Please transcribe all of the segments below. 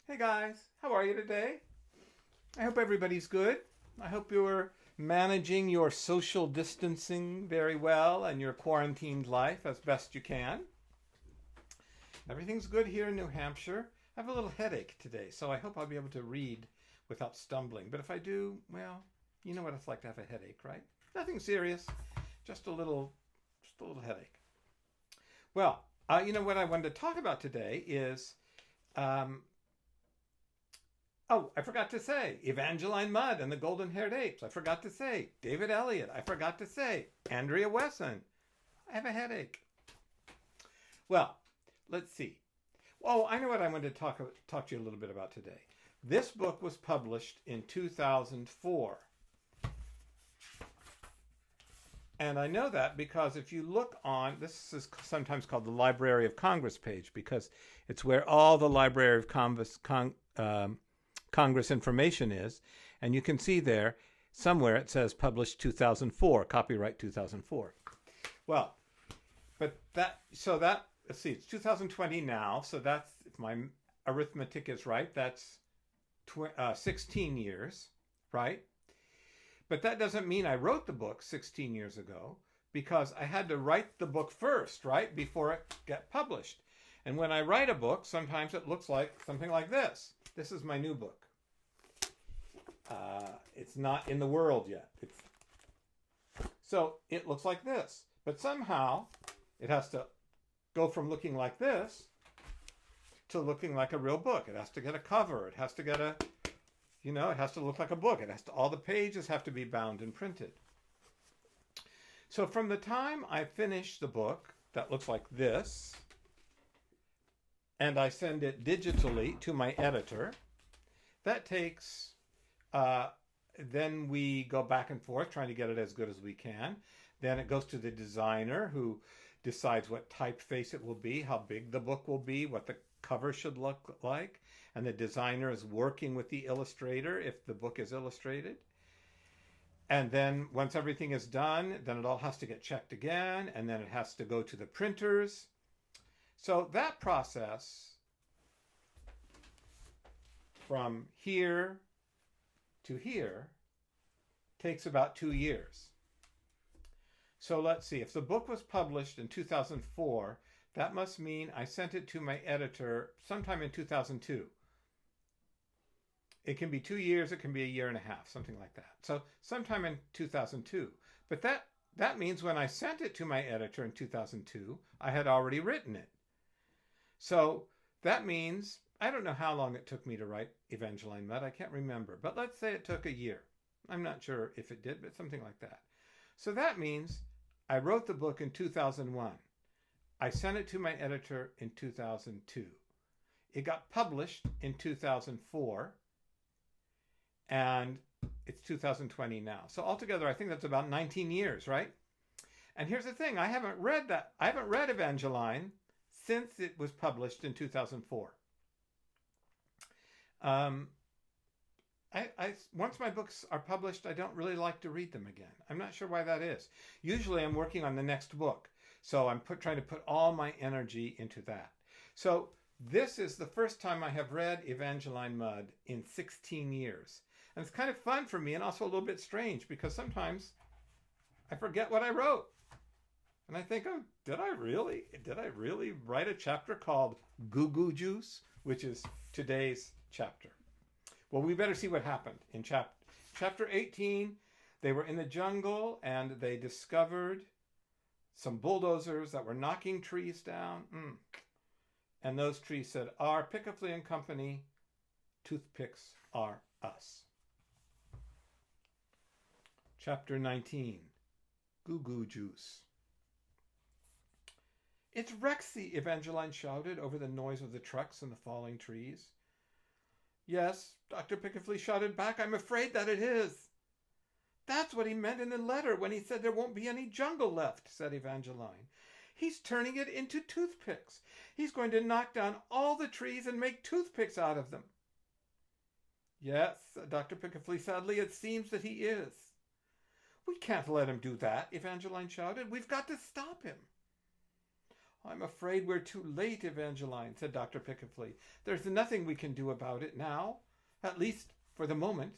Hey guys, how are you today? I hope everybody's good. I hope you're managing your social distancing very well and your quarantined life as best you can. Everything's good here in New Hampshire. I have a little headache today, so I hope I'll be able to read without stumbling. But if I do, well, you know what it's like to have a headache, right? Nothing serious, just a little headache. Well, what I wanted to talk about today is um, oh, I forgot to say Evangeline Mudd and the Golden Haired Apes. I forgot to say David Elliott. I forgot to say Andrea Wesson. I have a headache. Well, let's see. Oh, I know what I wanted to talk to you a little bit about today. This book was published in 2004. And I know that because if you look on, this is sometimes called the Library of Congress page because it's where all the Library of Congress information is. And you can see there, somewhere it says published 2004, copyright 2004. Well, let's see, it's 2020 now. So that's, if my arithmetic is right, that's 16 years, right? But that doesn't mean I wrote the book 16 years ago because I had to write the book first, right? Before it got published. And when I write a book, sometimes it looks like something like this. This is my new book. It's not in the world yet. So it looks like this. But somehow it has to go from looking like this to looking like a real book. It has to get a cover. It has to get it has to look like a book. All the pages have to be bound and printed. So from the time I finish the book that looks like this, and I send it digitally to my editor, that takes, then we go back and forth trying to get it as good as we can. Then it goes to the designer who decides what typeface it will be, how big the book will be, what the cover should look like. And the designer is working with the illustrator if the book is illustrated. And then once everything is done, then it all has to get checked again, and then it has to go to the printers. So that process from here to here takes about 2 years. So let's see, if the book was published in 2004, that must mean I sent it to my editor sometime in 2002. It can be 2 years, it can be a year and a half, something like that. So sometime in 2002. But that means when I sent it to my editor in 2002, I had already written it. So that means, I don't know how long it took me to write Evangeline Mudd, I can't remember. But let's say it took a year. I'm not sure if it did, but something like that. So that means I wrote the book in 2001. I sent it to my editor in 2002. It got published in 2004. And it's 2020 now. So altogether, I think that's about 19 years, right? And here's the thing. I haven't read Evangeline since it was published in 2004. Once my books are published, I don't really like to read them again. I'm not sure why that is. Usually I'm working on the next book. So I'm trying to put all my energy into that. So this is the first time I have read Evangeline Mudd in 16 years. And it's kind of fun for me and also a little bit strange because sometimes I forget what I wrote. And I think, oh, did I really write a chapter called Goo Goo Juice, which is today's chapter? Well, we better see what happened in chapter 18. They were in the jungle and they discovered some bulldozers that were knocking trees down. And those trees said, "Our Pickaflea and Company toothpicks are us." Chapter 19, Goo Goo Juice. "It's Rexy," Evangeline shouted over the noise of the trucks and the falling trees. "Yes," Dr. Pickaflea shouted back, "I'm afraid that it is." "That's what he meant in the letter when he said there won't be any jungle left," said Evangeline. "He's turning it into toothpicks. He's going to knock down all the trees and make toothpicks out of them." "Yes," said Dr. Pickaflea sadly, "it seems that he is." "We can't let him do that," Evangeline shouted. "We've got to stop him." I'm afraid we're too late, Evangeline, said Dr. Pickaflea. There's nothing we can do about it now, at least for the moment.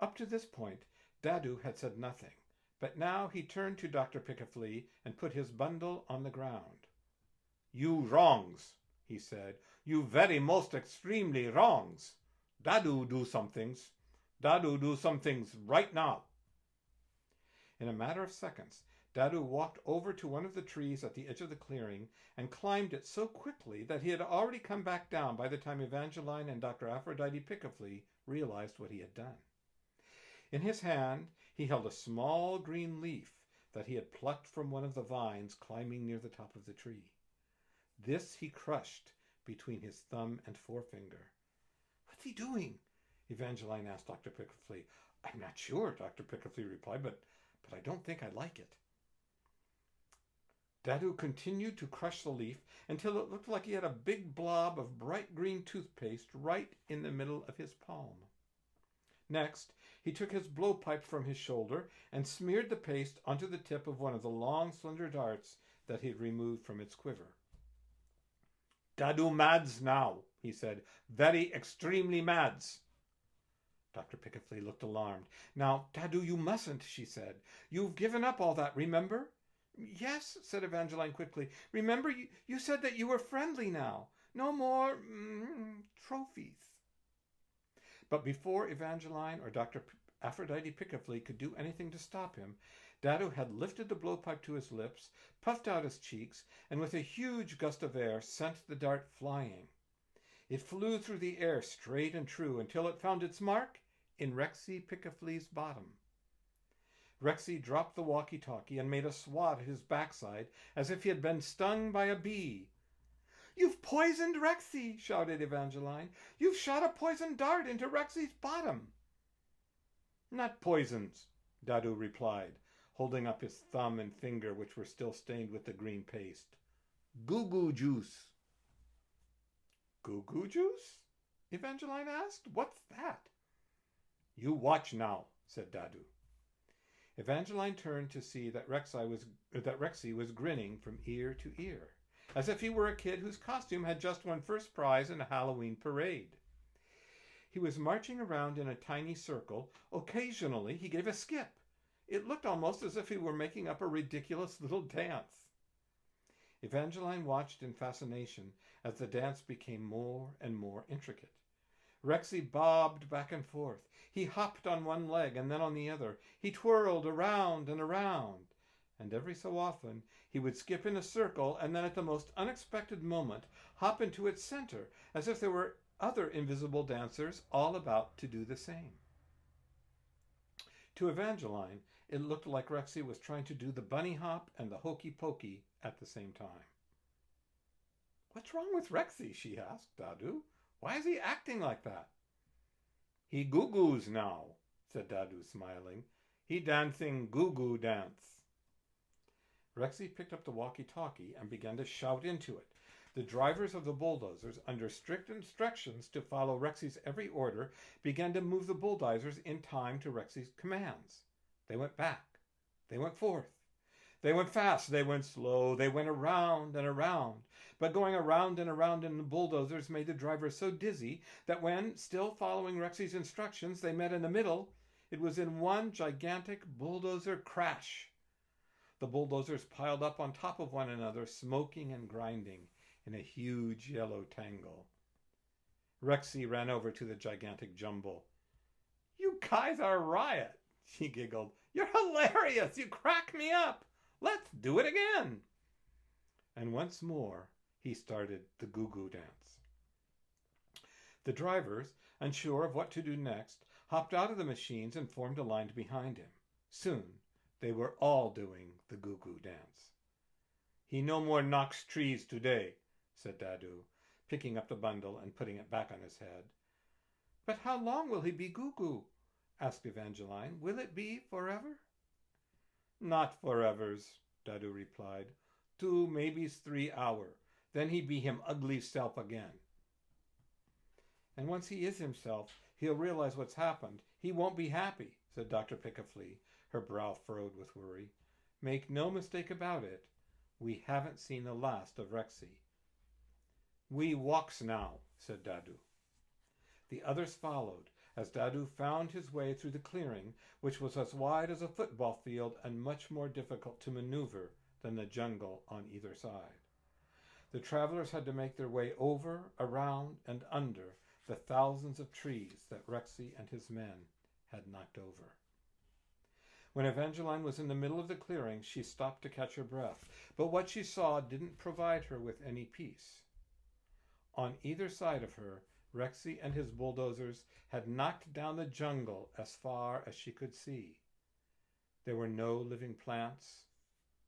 Up to this point, Dadu had said nothing, but now he turned to Dr. Pickaflea and put his bundle on the ground. You wrongs, he said. You very most extremely wrongs. Dadu do some things. Dadu do some things right now. In a matter of seconds, Dadu walked over to one of the trees at the edge of the clearing and climbed it so quickly that he had already come back down by the time Evangeline and Dr. Aphrodite Pickaflea realized what he had done. In his hand, he held a small green leaf that he had plucked from one of the vines climbing near the top of the tree. This he crushed between his thumb and forefinger. What's he doing? Evangeline asked Dr. Pickaflea. I'm not sure, Dr. Pickaflea replied, but I don't think I like it. Dadu continued to crush the leaf until it looked like he had a big blob of bright green toothpaste right in the middle of his palm. Next, he took his blowpipe from his shoulder and smeared the paste onto the tip of one of the long, slender darts that he had removed from its quiver. Dadu mads now, he said. Very extremely mads. Dr. Pickaflea looked alarmed. Now, Dadu, you mustn't, she said. You've given up all that, remember? Yes, said Evangeline quickly. Remember, you said that you were friendly now. No more trophies. But before Evangeline or Dr. Aphrodite Pickaflea could do anything to stop him, Dadu had lifted the blowpipe to his lips, puffed out his cheeks, and with a huge gust of air sent the dart flying. It flew through the air straight and true until it found its mark in Rexy Pickaflea's bottom. Rexy dropped the walkie-talkie and made a swat at his backside as if he had been stung by a bee. You've poisoned Rexy, shouted Evangeline. You've shot a poisoned dart into Rexy's bottom. Not poisons, Dadu replied, holding up his thumb and finger, which were still stained with the green paste. Goo-goo juice. Goo-goo juice? Evangeline asked. What's that? You watch now, said Dadu. Evangeline turned to see that Rexy was grinning from ear to ear, as if he were a kid whose costume had just won first prize in a Halloween parade. He was marching around in a tiny circle. Occasionally, he gave a skip. It looked almost as if he were making up a ridiculous little dance. Evangeline watched in fascination as the dance became more and more intricate. Rexy bobbed back and forth. He hopped on one leg and then on the other. He twirled around and around. And every so often, he would skip in a circle and then at the most unexpected moment hop into its center, as if there were other invisible dancers all about to do the same. To Evangeline, it looked like Rexy was trying to do the bunny hop and the hokey pokey at the same time. What's wrong with Rexy? She asked Dadu. Why is he acting like that? He goo-goos now, said Dadu, smiling. He dancing goo-goo dance. Rexy picked up the walkie-talkie and began to shout into it. The drivers of the bulldozers, under strict instructions to follow Rexy's every order, began to move the bulldozers in time to Rexy's commands. They went back. They went forth. They went fast. They went slow. They went around and around. But going around and around in the bulldozers made the drivers so dizzy that when, still following Rexy's instructions, they met in the middle, it was in one gigantic bulldozer crash. The bulldozers piled up on top of one another, smoking and grinding in a huge yellow tangle. Rexy ran over to the gigantic jumble. You guys are a riot, she giggled. You're hilarious. You crack me up. Let's do it again. And once more, he started the goo-goo dance. The drivers, unsure of what to do next, hopped out of the machines and formed a line behind him. Soon, they were all doing the goo-goo dance. He no more knocks trees today, said Dadu, picking up the bundle and putting it back on his head. But how long will he be goo-goo? Asked Evangeline. Will it be forever? Not forevers, Dadu replied. 2, maybe 3 hour. Then he be him ugly self again. And once he is himself, he'll realize what's happened. He won't be happy, said Dr. Pickaflea, her brow furrowed with worry. Make no mistake about it. We haven't seen the last of Rexy." "We walks now," said Dadu. The others followed, as Dadu found his way through the clearing, which was as wide as a football field and much more difficult to maneuver than the jungle on either side. The travelers had to make their way over, around, and under the thousands of trees that Rexy and his men had knocked over. When Evangeline was in the middle of the clearing, she stopped to catch her breath, but what she saw didn't provide her with any peace. On either side of her, Rexy and his bulldozers had knocked down the jungle as far as she could see. There were no living plants,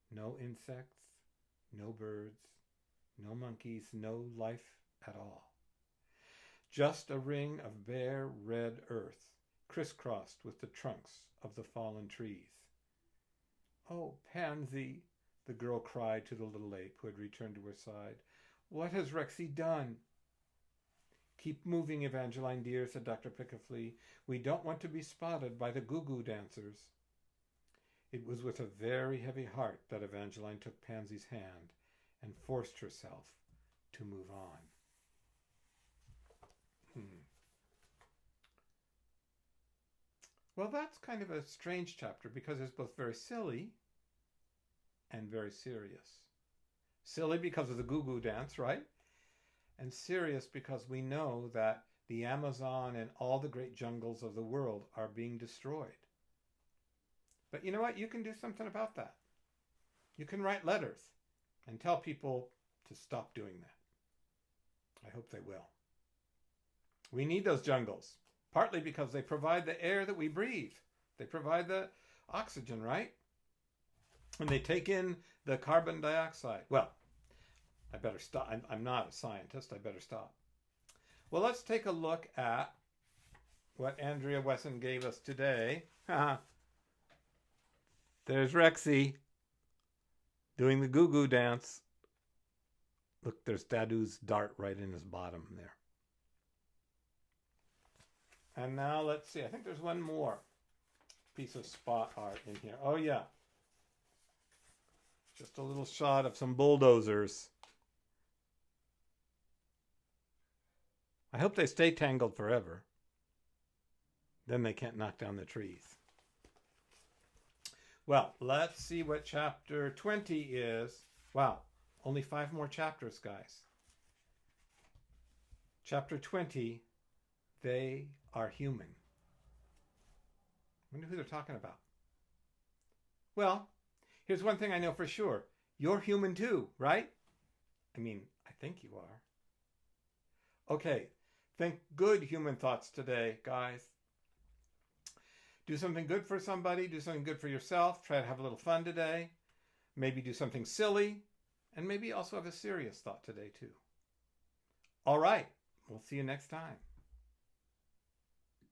no insects, no birds, no monkeys, no life at all. Just a ring of bare red earth, crisscrossed with the trunks of the fallen trees. "Oh, Pansy," the girl cried to the little ape who had returned to her side. "What has Rexy done?" "Keep moving, Evangeline dear," said Dr. Pickaflea. "We don't want to be spotted by the goo-goo dancers." It was with a very heavy heart that Evangeline took Pansy's hand and forced herself to move on. Well, that's kind of a strange chapter because it's both very silly and very serious. Silly because of the goo-goo dance, right? And serious because we know that the Amazon and all the great jungles of the world are being destroyed. But you know what? You can do something about that. You can write letters and tell people to stop doing that. I hope they will. We need those jungles, partly because they provide the air that we breathe. They provide the oxygen, right? And they take in the carbon dioxide. Well, I better stop. I'm not a scientist. I better stop. Well, let's take a look at what Andrea Wesson gave us today. There's Rexy doing the goo-goo dance. Look, there's Dadu's dart right in his bottom there. And now let's see. I think there's one more piece of spot art in here. Oh, yeah. Just a little shot of some bulldozers. I hope they stay tangled forever. Then they can't knock down the trees. Well, let's see what chapter 20 is. Wow, only 5 more chapters, guys. Chapter 20, they are human. I wonder who they're talking about. Well, here's one thing I know for sure. You're human too, right? I mean, I think you are. Okay, think good human thoughts today, guys. Do something good for somebody. Do something good for yourself. Try to have a little fun today. Maybe do something silly. And maybe also have a serious thought today, too. All right. We'll see you next time.